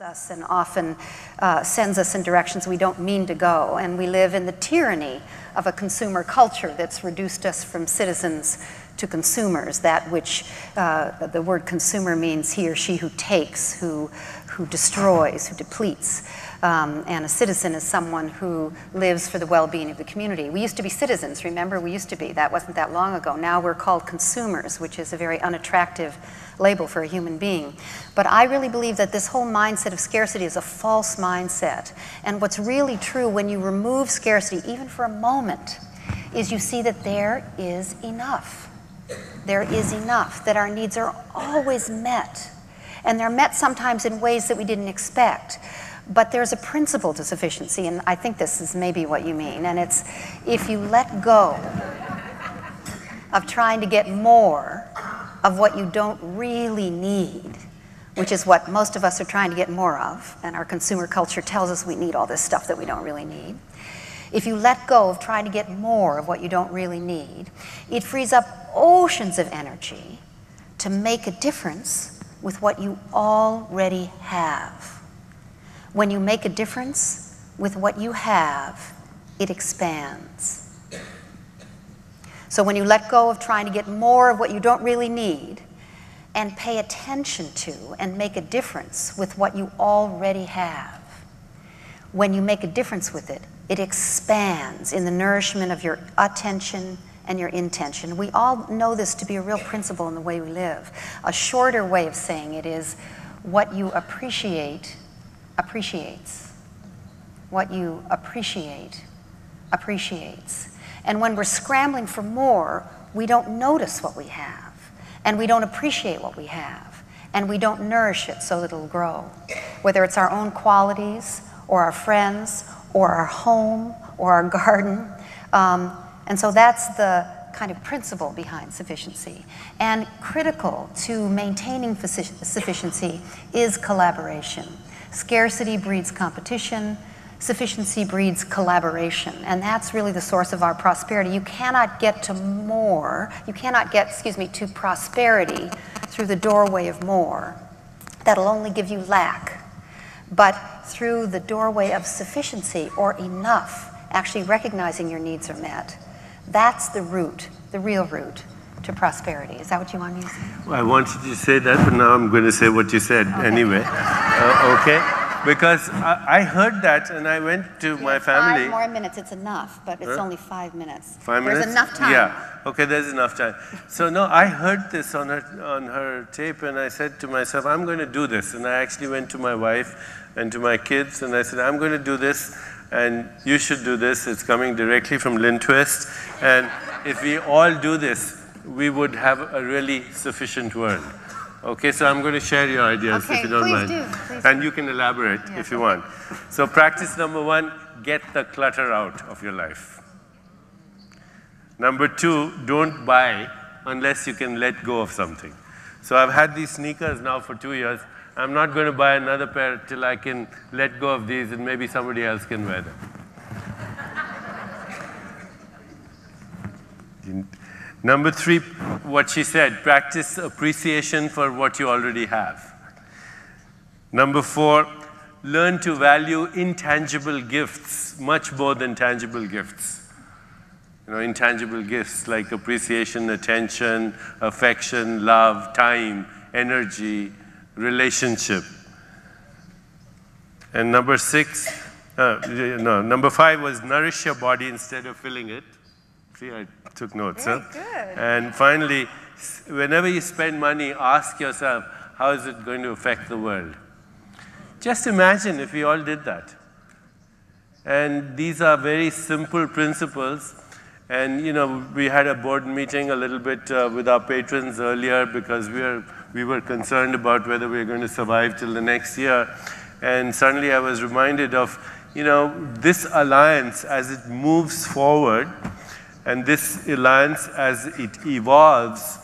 us and often sends us in directions we don't mean to go. And we live in the tyranny of a consumer culture that's reduced us from citizens to consumers, that which the word consumer means he or she who takes, who destroys, who depletes. And a citizen is someone who lives for the well-being of the community. We used to be citizens, remember? We used to be. That wasn't that long ago. Now we're called consumers, which is a very unattractive label for a human being. But I really believe that this whole mindset of scarcity is a false mindset. And what's really true when you remove scarcity, even for a moment, is you see that there is enough. There is enough, that our needs are always met. And they're met sometimes in ways that we didn't expect. But there's a principle to sufficiency, and I think this is maybe what you mean, and it's if you let go of trying to get more of what you don't really need, which is what most of us are trying to get more of, and our consumer culture tells us we need all this stuff that we don't really need. If you let go of trying to get more of what you don't really need, it frees up oceans of energy to make a difference with what you already have. When you make a difference with what you have, it expands. So when you let go of trying to get more of what you don't really need and pay attention to and make a difference with what you already have, when you make a difference with it, it expands in the nourishment of your attention and your intention. We all know this to be a real principle in the way we live. A shorter way of saying it is what you appreciate appreciates. What you appreciate appreciates. And when we're scrambling for more, we don't notice what we have, and we don't appreciate what we have, and we don't nourish it so that it'll grow. Whether it's our own qualities, or our friends, or our home, or our garden. And so that's the kind of principle behind sufficiency. And critical to maintaining sufficiency is collaboration. Scarcity breeds competition. Sufficiency breeds collaboration, and that's really the source of our prosperity. You cannot get to more, you cannot get, to prosperity through the doorway of more. That'll only give you lack. But through the doorway of sufficiency or enough, actually recognizing your needs are met, that's the route, the real route to prosperity. Is that what you want me to say? Well, I wanted you to say that, but now I'm going to say what you said anyway. Okay? Because I heard that and I went to my family. 5 more minutes, it's enough, but it's only 5 minutes. 5 minutes? There's enough time. Yeah, okay, there's enough time. So no, I heard this on her tape and I said to myself, I'm going to do this. And I actually went to my wife and to my kids and I said, I'm going to do this and you should do this. It's coming directly from Lynne. And if we all do this, we would have a really sufficient world. Okay, so I'm going to share your ideas if you don't mind. Please and you can elaborate if you want. So practice number 1, get the clutter out of your life. Number 2, don't buy unless you can let go of something. So I've had these sneakers now for 2 years. I'm not going to buy another pair till I can let go of these and maybe somebody else can wear them. Number 3, what she said, practice appreciation for what you already have. Number 4, learn to value intangible gifts much more than tangible gifts. You know, intangible gifts like appreciation, attention, affection, love, time, energy, relationship. And number 5 was nourish your body instead of filling it. See, I took notes. Very good. And finally, whenever you spend money, ask yourself, how is it going to affect the world? Just imagine if we all did that. And these are very simple principles. And, you know, we had a board meeting a little bit with our patrons earlier because we were concerned about whether we were going to survive till the next year. And suddenly I was reminded of, you know, this alliance as it moves forward, and this alliance, as it evolves,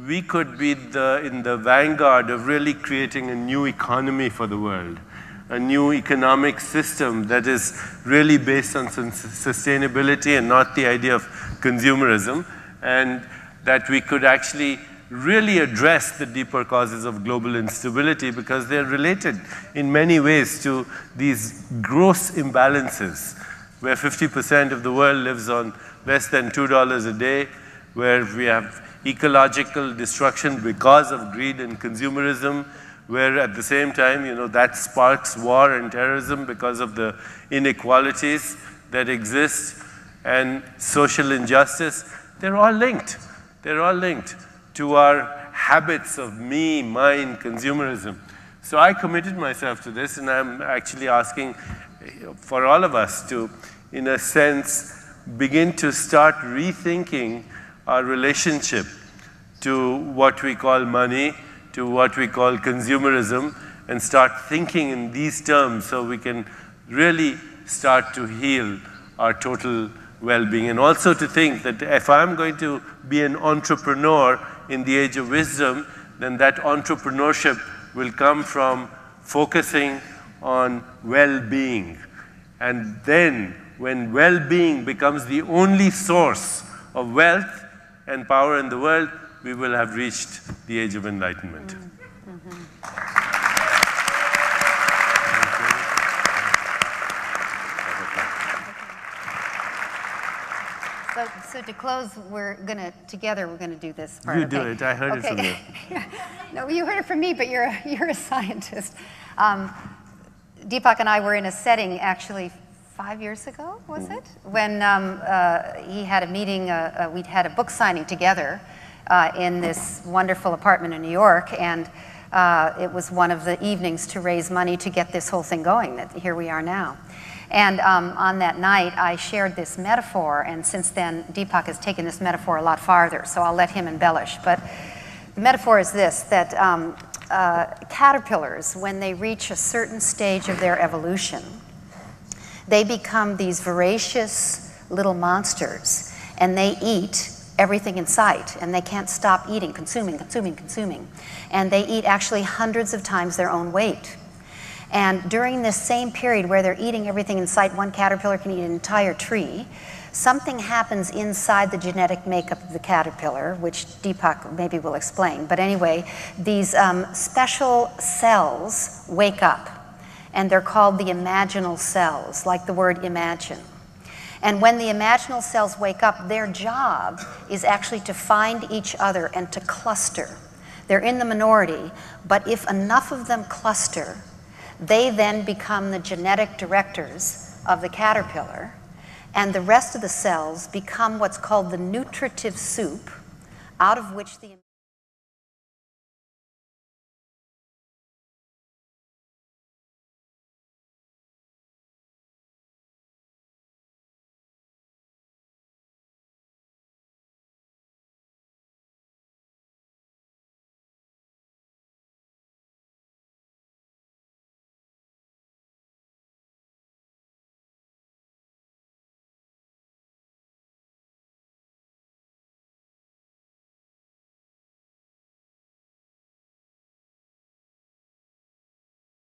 we could be in the vanguard of really creating a new economy for the world, a new economic system that is really based on sustainability and not the idea of consumerism, and that we could actually really address the deeper causes of global instability, because they're related in many ways to these gross imbalances, where 50% of the world lives on less than $2 a day, where we have ecological destruction because of greed and consumerism, where at the same time, that sparks war and terrorism because of the inequalities that exist, and social injustice. They're all linked. They're all linked to our habits of me, mine, consumerism. So I committed myself to this, and I'm actually asking for all of us to, in a sense, begin to start rethinking our relationship to what we call money, to what we call consumerism, and start thinking in these terms so we can really start to heal our total well-being. And also to think that if I'm going to be an entrepreneur in the age of wisdom, then that entrepreneurship will come from focusing on well-being. And then when well-being becomes the only source of wealth and power in the world, we will have reached the age of enlightenment. So to close, we're going to do this part. You do it. I heard it from you. No, you heard it from me, but you're a scientist. Deepak and I were in a setting actually 5 years ago, was it? When he had a meeting, we'd had a book signing together in this wonderful apartment in New York, and it was one of the evenings to raise money to get this whole thing going, that here we are now. And on that night, I shared this metaphor, and since then, Deepak has taken this metaphor a lot farther, so I'll let him embellish. But the metaphor is this, that caterpillars, when they reach a certain stage of their evolution, they become these voracious little monsters, and they eat everything in sight, and they can't stop eating, consuming. And they eat actually hundreds of times their own weight. And during this same period where they're eating everything in sight, one caterpillar can eat an entire tree, something happens inside the genetic makeup of the caterpillar, which Deepak maybe will explain. But anyway, these special cells wake up, and they're called the imaginal cells, like the word imagine. And when the imaginal cells wake up, their job is actually to find each other and to cluster. They're in the minority, but if enough of them cluster, they then become the genetic directors of the caterpillar, and the rest of the cells become what's called the nutritive soup, out of which the